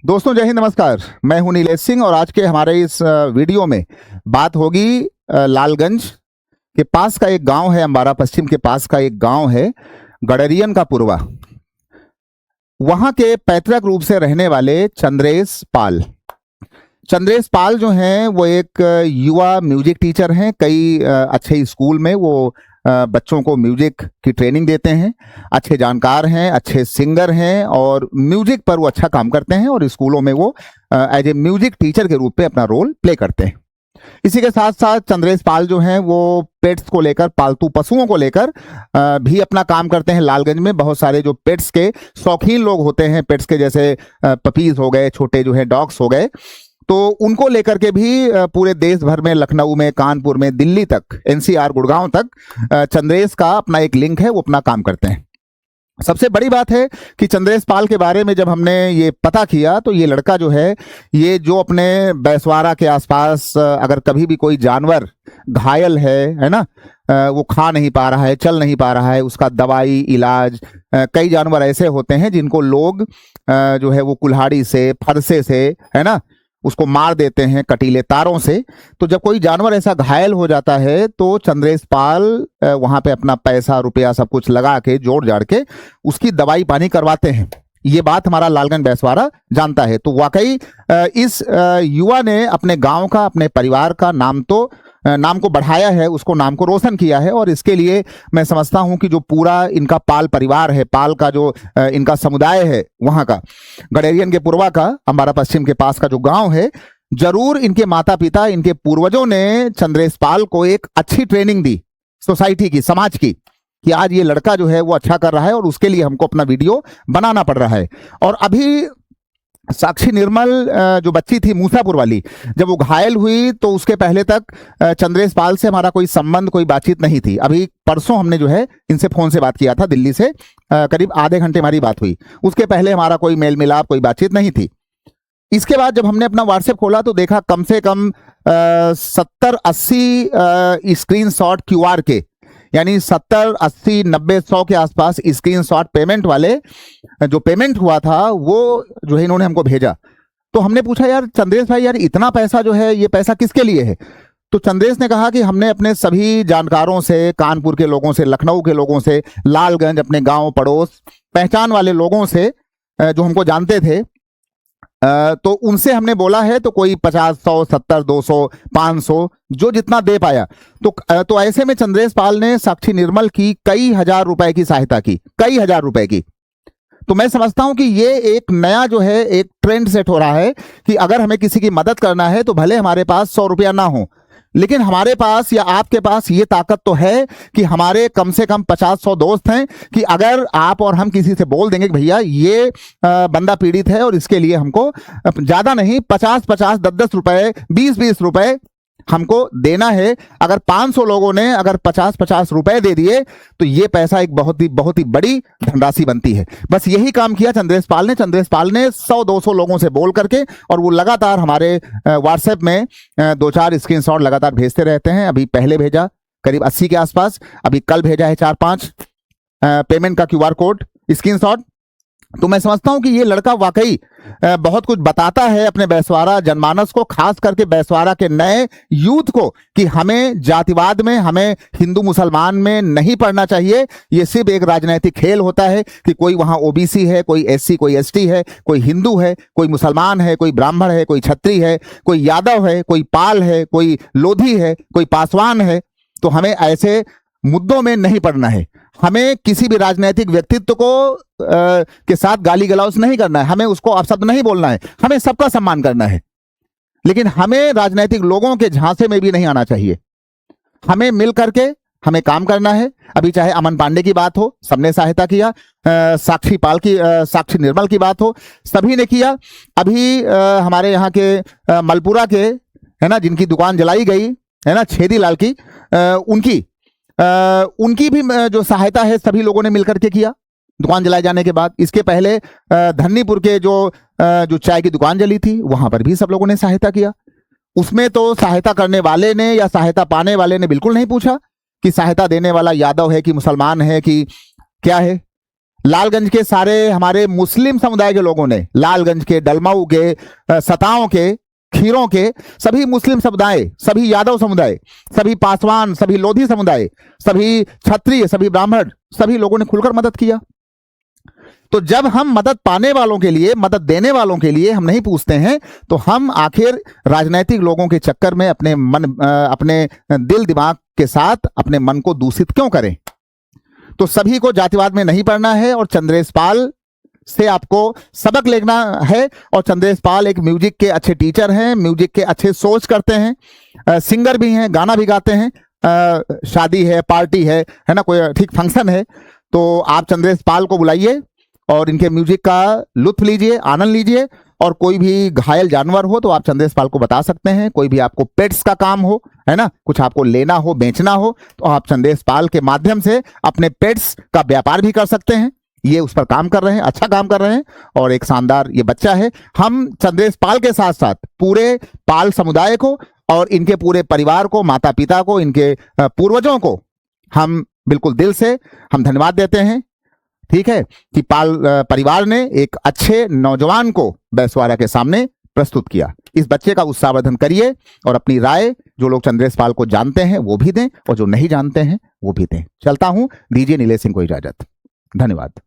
दोस्तों जय हिंद, नमस्कार। मैं हूं नीलेश सिंह और आज के हमारे इस वीडियो में बात होगी लालगंज के पास का एक गांव है, अम्बारा पश्चिम के पास का एक गांव है गडरियन का पुरवा। वहां के पैतृक रूप से रहने वाले चंद्रेश पाल जो हैं वो एक युवा म्यूजिक टीचर हैं। कई अच्छे स्कूल में वो बच्चों को म्यूजिक की ट्रेनिंग देते हैं। अच्छे जानकार हैं, अच्छे सिंगर हैं और म्यूजिक पर वो अच्छा काम करते हैं और स्कूलों में वो एज ए म्यूजिक टीचर के रूप में अपना रोल प्ले करते हैं। इसी के साथ साथ चंद्रेश पाल जो हैं वो पेट्स को लेकर, पालतू पशुओं को लेकर भी अपना काम करते हैं। लालगंज में बहुत सारे जो पेट्स के शौकीन लोग होते हैं, पेट्स के जैसे पपीज हो गए, छोटे जो है डॉग्स हो गए, तो उनको लेकर के भी पूरे देश भर में, लखनऊ में, कानपुर में, दिल्ली तक, एनसीआर, गुड़गांव तक चंद्रेश का अपना एक लिंक है, वो अपना काम करते हैं। सबसे बड़ी बात है कि चंद्रेश पाल के बारे में जब हमने ये पता किया तो ये लड़का जो है, ये जो अपने बैसवारा के आसपास अगर कभी भी कोई जानवर घायल है ना, वो खा नहीं पा रहा है, चल नहीं पा रहा है, उसका दवाई इलाज, कई जानवर ऐसे होते हैं जिनको लोग जो है वो कुल्हाड़ी से, फरसे से, है ना, उसको मार देते हैं कटीले तारों से। तो जब कोई जानवर ऐसा घायल हो जाता है तो चंद्रेश पाल वहां पे अपना पैसा रुपया सब कुछ लगा के, जोड़ जाड़ के उसकी दवाई पानी करवाते हैं। ये बात हमारा लालगंज बैसवारा जानता है। तो वाकई इस युवा ने अपने गांव का, अपने परिवार का नाम को बढ़ाया है, उसको नाम को रोशन किया है। और इसके लिए मैं समझता हूं कि जो पूरा इनका पाल परिवार है, पाल का जो इनका समुदाय है, वहां का गडरियन के पुरवा का, अम्बारा पश्चिम के पास का जो गांव है, जरूर इनके माता पिता, इनके पूर्वजों ने चंद्रेश पाल को एक अच्छी ट्रेनिंग दी सोसाइटी की, समाज की, कि आज ये लड़का जो है वो अच्छा कर रहा है और उसके लिए हमको अपना वीडियो बनाना पड़ रहा है। और अभी साक्षी निर्मल जो बच्ची थी मूसापुर वाली, जब वो घायल हुई तो उसके पहले तक चंद्रेश पाल से हमारा कोई संबंध, कोई बातचीत नहीं थी। अभी परसों हमने जो है इनसे फोन से बात किया था, दिल्ली से करीब आधे घंटे हमारी बात हुई। उसके पहले हमारा कोई मेल मिलाप, कोई बातचीत नहीं थी। इसके बाद जब हमने अपना व्हाट्सएप खोला तो देखा कम से कम 70-80 स्क्रीनशॉट QR के, यानी 70, 80, 90, 100 के आसपास स्क्रीनशॉट पेमेंट वाले, जो पेमेंट हुआ था वो जो है इन्होंने हमको भेजा। तो हमने पूछा, यार चंद्रेश भाई, यार इतना पैसा जो है, ये पैसा किसके लिए है? तो चंद्रेश ने कहा कि हमने अपने सभी जानकारों से, कानपुर के लोगों से, लखनऊ के लोगों से, लालगंज, अपने गांव पड़ोस, पहचान वाले लोगों से जो हमको जानते थे, तो उनसे हमने बोला है, तो कोई 50, 100, 70, 200, 500 जो जितना दे पाया। तो ऐसे में चंद्रेश पाल ने साक्षी निर्मल की कई हजार रुपए की सहायता की, कई हजार रुपए की। तो मैं समझता हूं कि ये एक नया जो है एक ट्रेंड सेट हो रहा है कि अगर हमें किसी की मदद करना है तो भले हमारे पास 100 रुपया ना हो, लेकिन हमारे पास या आपके पास ये ताकत तो है कि हमारे कम से कम 50-100 दोस्त हैं, कि अगर आप और हम किसी से बोल देंगे कि भैया ये बंदा पीड़ित है और इसके लिए हमको ज्यादा नहीं, 50-50, 10-10 रुपए, 20-20 रुपए हमको देना है। अगर 500 लोगों ने अगर 50-50 रुपए दे दिए तो ये पैसा एक बहुत ही बड़ी धनराशि बनती है। बस यही काम किया चंद्रेश पाल ने। चंद्रेश पाल ने 100-200 लोगों से बोल करके, और वो लगातार हमारे व्हाट्सएप में 2-4 स्क्रीनशॉट लगातार भेजते रहते हैं। अभी पहले भेजा करीब 80 के आसपास, अभी कल भेजा है 4-5 पेमेंट का QR कोड, स्क्रीनशॉट। तो मैं समझता हूं कि ये लड़का वाकई बहुत कुछ बताता है अपने बैसवारा जनमानस को, खास करके बैसवारा के नए यूथ को, कि हमें जातिवाद में, हमें हिंदू मुसलमान में नहीं पड़ना चाहिए। ये सिर्फ एक राजनीतिक खेल होता है कि कोई वहां OBC है, कोई SC, कोई ST है, कोई हिंदू है, कोई मुसलमान है, कोई ब्राह्मण है, कोई क्षत्रिय है, कोई यादव है, कोई पाल है, कोई लोधी है, कोई पासवान है। तो हमें ऐसे मुद्दों में नहीं पड़ना है। हमें किसी भी राजनीतिक व्यक्तित्व को के साथ गाली गलौज नहीं करना है, हमें उसको अपशब्द नहीं बोलना है, हमें सबका सम्मान करना है। लेकिन हमें राजनीतिक लोगों के झांसे में भी नहीं आना चाहिए। हमें मिल करके हमें काम करना है। अभी चाहे अमन पांडे की बात हो, सबने सहायता किया, साक्षी निर्मल की बात हो, सभी ने किया। अभी हमारे यहाँ के मलपुरा के, है ना, जिनकी दुकान जलाई गई है ना, छेदी लाल की, उनकी भी जो सहायता है सभी लोगों ने मिलकर के किया दुकान जलाए जाने के बाद। इसके पहले धन्नीपुर के जो चाय की दुकान जली थी, वहां पर भी सब लोगों ने सहायता किया। उसमें तो सहायता करने वाले ने या सहायता पाने वाले ने बिल्कुल नहीं पूछा कि सहायता देने वाला यादव है कि मुसलमान है कि क्या है। लालगंज के सारे हमारे मुस्लिम समुदाय के लोगों ने, लालगंज के, डलमऊ के, सताओं के, खीरों के, सभी मुस्लिम समुदाय, सभी यादव समुदाय, सभी पासवान, सभी लोधी समुदाय, सभी क्षत्रिय, सभी ब्राह्मण, सभी लोगों ने खुलकर मदद किया। तो जब हम मदद पाने वालों के लिए, मदद देने वालों के लिए हम नहीं पूछते हैं, तो हम आखिर राजनीतिक लोगों के चक्कर में अपने दिल दिमाग के साथ अपने मन को दूषित क्यों करें? तो सभी को जातिवाद में नहीं पढ़ना है और चंद्रेश पाल से आपको सबक लेना है। और चंद्रेश पाल एक म्यूजिक के अच्छे टीचर हैं, म्यूजिक के अच्छे सोच करते हैं, सिंगर भी हैं, गाना भी गाते हैं, शादी है, पार्टी है ना, कोई ठीक फंक्शन है, तो आप चंद्रेश पाल को बुलाइए और इनके म्यूजिक का लुत्फ लीजिए, आनंद लीजिए। और कोई भी घायल जानवर हो तो आप चंद्रेश पाल को बता सकते हैं। कोई भी आपको पेट्स का काम हो, है ना, कुछ आपको लेना हो, बेचना हो, तो आप चंद्रेश पाल के माध्यम से अपने पेट्स का व्यापार भी कर सकते हैं। ये उस पर काम कर रहे हैं, अच्छा काम कर रहे हैं और एक शानदार ये बच्चा है। हम चंद्रेश पाल के साथ साथ पूरे पाल समुदाय को और इनके पूरे परिवार को, माता पिता को, इनके पूर्वजों को हम बिल्कुल दिल से हम धन्यवाद देते हैं। ठीक है, कि पाल परिवार ने एक अच्छे नौजवान को बैसवारा के सामने प्रस्तुत किया। इस बच्चे का उत्साहवर्धन करिए और अपनी राय जो लोग चंद्रेश पाल को जानते हैं वो भी दें और जो नहीं जानते हैं वो भी दें। चलता हूं, दीजिए नीलेश सिंह को इजाजत। धन्यवाद।